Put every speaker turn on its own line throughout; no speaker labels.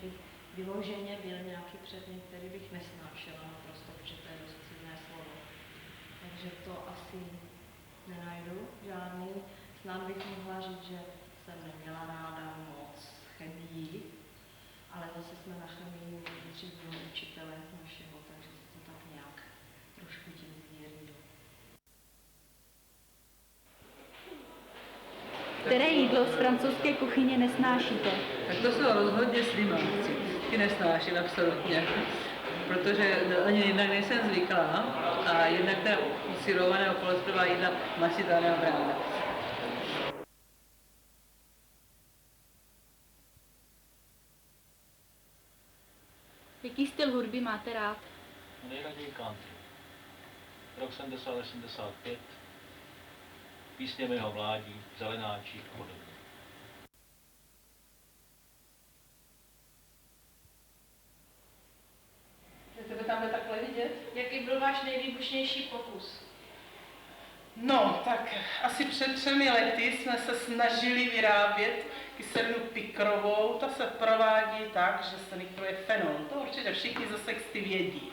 by vyloženě byl nějaký předmět, který bych nesnášela naprosto, protože to je dost silné slovo. Takže to asi nenajdu žádný. Snad bych mohla říct, že jsem neměla ráda moc chemii, ale zase jsme na chemii třídního učitele našeho, takže se to tak nějak trošku tím zmírnilo.
Které jídlo z francouzské kuchyně nesnášíte?
Tak to jsou rozhodně slimáci. Ty nesnáším absolutně, protože ani jednak nejsem zvyklá a jednak ta syrovaného polostrová jídla masitá nemám ráda.
Jaký styl hudby máte rád?
Nejraději country. Rok 70-85, písně mého mládí, Zelenáčí a podobně.
Je tebe tamhle takhle vidět?
Jaký byl váš nejvýbušnější pokus?
No, tak asi před 3 lety jsme se snažili vyrábět kyselinu pikrovou. Ta se provádí tak, že se nitruje fenol. To určitě všichni ze sexty vědí.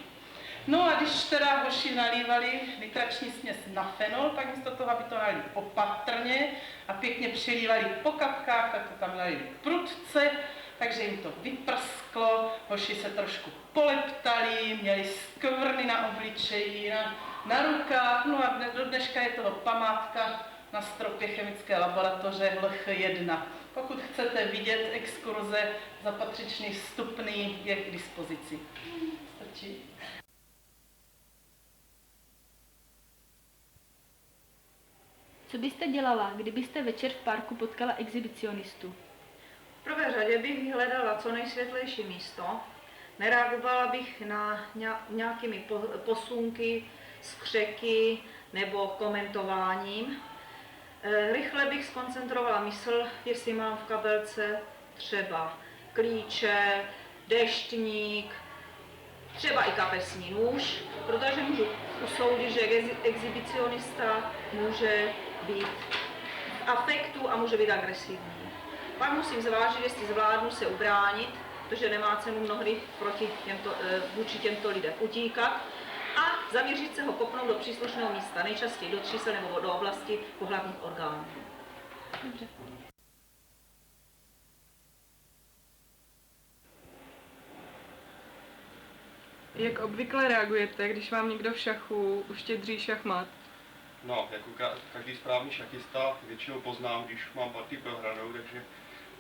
No a když teda hoši nalívali nitrační směs na fenol, tak místo toho, aby to nalili opatrně a pěkně přelívali po kapkách, tak to tam nalili prudce, takže jim to vyprsklo, hoši se trošku poleptali, měli skvrny na obličeji, na rukách, no a do dneška je toho památka na stropě chemické laboratoře LH1. Pokud chcete vidět exkurze za patřičný vstupný, je k dispozici. Stačí?
Co byste dělala, kdybyste večer v parku potkala exhibicionistu?
V prvé řadě bych hledala co nejsvětlejší místo. Nereagovala bych na nějakými posunky, skřeky nebo komentováním. Rychle bych skoncentrovala mysl, jestli mám v kabelce třeba klíče, deštník, třeba i kapesní nůž, protože můžu usoudit, že exhibicionista může být v afektu a může být agresivní. Pak musím zvážit, jestli zvládnu se ubránit, protože nemá cenu mnohdy vůči těmto lidem utíkat a zaměřit se ho kopnout do příslušného místa, nejčastěji do čísel nebo do oblasti pohlavních orgánů.
Dobře.
Jak obvykle reagujete, když vám někdo v šachu uštědří šachmat?
No, jako každý správný šachista většinou poznám, když mám partii prohranou, takže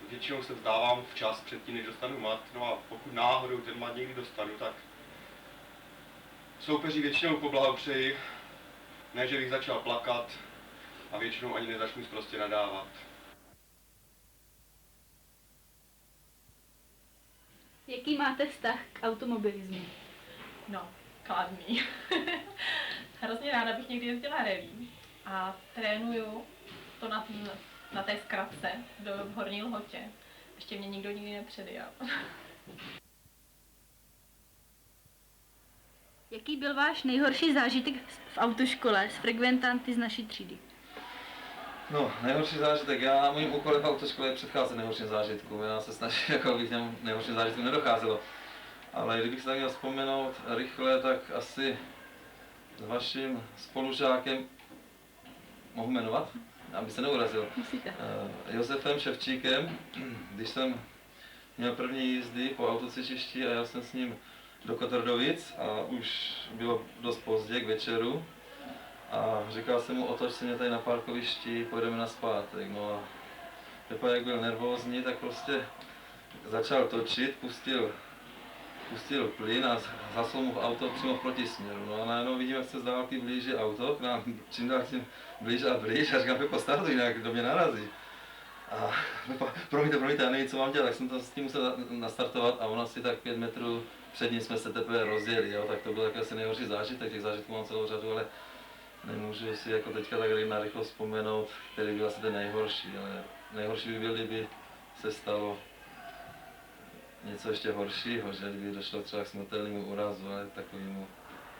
většinou se vzdávám včas předtím, než dostanu mat. No a pokud náhodou ten mat někdy dostanu, tak soupeři většinou poblahopřeji, ne, že bych začal plakat a většinou ani nezačnu prostě nadávat.
Jaký máte vztah k automobilismu?
No, kladný. Hrozně ráda bych někdy jezdila reví a trénuju to na té zkratce v Horní Lhotě. Ještě mě nikdo nikdy nepředjel.
Jaký byl váš nejhorší zážitek v autoškole s frekventanty z naší třídy?
No, nejhorší zážitek. Mým úkolem v autoškole je předcházet nejhorším zážitkům. Já se snažím, jako aby k těm nejhorším zážitkům nedocházelo. Ale kdybych se tak měl vzpomenout rychle, tak asi s vaším spolužákem, mohu jmenovat, aby se neurazil, Josefem Ševčíkem, když jsem měl první jízdy po autocvičišti a já jsem s ním do Kotordovic a už bylo dost pozdě k večeru a říkal jsem mu, otoč se mě tady na parkovišti, pojedeme nazpátek. No a Pepa, jak byl nervózní, tak prostě začal točit, pustil plyn a zasl mu auto přímo v protisměru. No a najednou vidím, jak se z dálky blíží auto k nám, čím dál tím blíž a blíž, a říkám, Pepa, startuj, jinak do mě narazí. A Pepa, promiňte, já nevím, co mám dělat, tak jsem to s tím musel nastartovat a ono asi tak 5 metrů před ním jsme se teprve rozjeli, jo, tak to byl takový asi nejhorší zážitek, těch zážitků mám celou řadu, ale nemůžu si jako teďka tak narychlo vzpomenout, který byl asi ten nejhorší, ale nejhorší by byl, kdyby se stalo něco ještě horšího, že kdyby došlo třeba k smrtelnému úrazu, ale takovému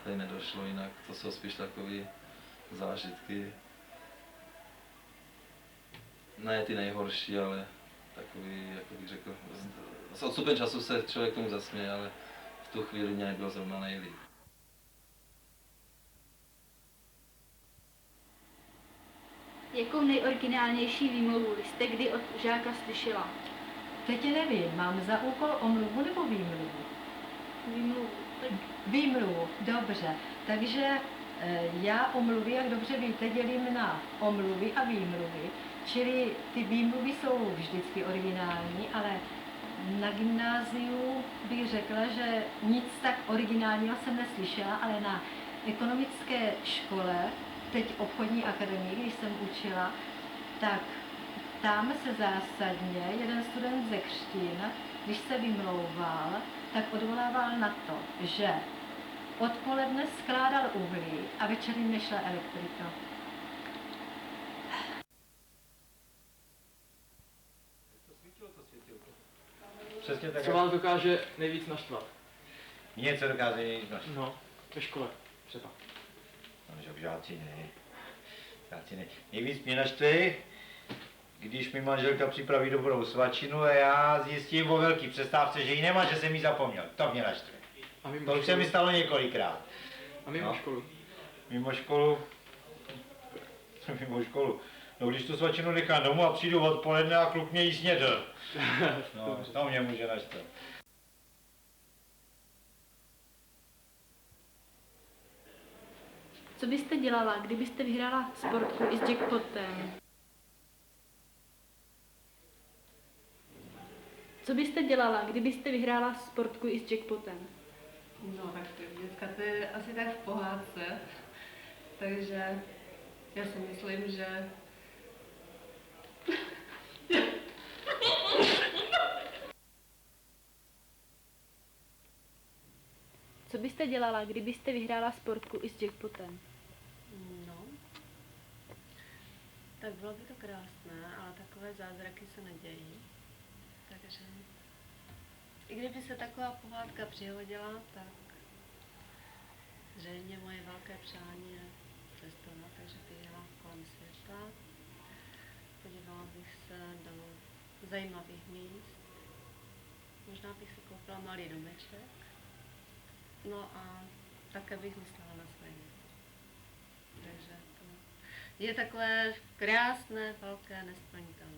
tady nedošlo, jinak to jsou spíš takové zážitky, ne ty nejhorší, ale takový, jak bych řekl, s odstupem času se člověk tomu zasměje, ale v tu chvíli mě nebylo zrovna nejlíp.
Jakou nejoriginálnější výmluvu jste kdy od žáka slyšela?
Teď nevím, mám za úkol omluvu nebo výmluvu?
Výmluvu.
Výmluvu, dobře. Takže já omluvy, jak dobře víte, dělím na omluvy a výmluvy. Čili ty výmluvy jsou vždycky originální, ale na gymnáziu bych řekla, že nic tak originálního jsem neslyšela, ale na ekonomické škole, teď obchodní akademii, když jsem učila, tak tam se zásadně jeden student ze Křtin, když se vymlouval, tak odvolával na to, že odpoledne skládal uhlí a večer jim nešla elektrika.
Přesně tak.
Co vás dokáže nejvíc naštvat?
Mě co dokáže nejvíc naštvat?
No, ve škole třeba.
No, že žáci ne. Žáci ne. Nejvíc mě naštve, když mi manželka připraví dobrou svačinu a já zjistím o velký přestávce, že ji nemá, že jsem ji zapomněl. To mě naštve. To už se mi stalo několikrát.
A mimo školu?
Mimo školu? Mimo školu. No když tu svačinu nechám domů a přijdu odpoledne a kluk mě jí snědl. No, to mě může naštvat.
Co byste dělala, kdybyste vyhrála sportku i s jackpotem? Co byste dělala, kdybyste vyhrála sportku i s jackpotem?
No tak dneska to je asi tak v pohádce, takže já si myslím, že
Co byste dělala, kdybyste vyhrála sportku i s jackpotem?
no, tak bylo by to krásné, ale takové zázraky se nedějí. Takže i kdyby se taková pohádka přihodila, tak zřejmě moje velké přání je cestovat, takže bych jela kolem světa. Podívala bych se do zajímavých míst. Možná bych si koupila malý domeček. No a také bych myslela na své děti. Takže to je takové krásné, velké, nesplnitelné.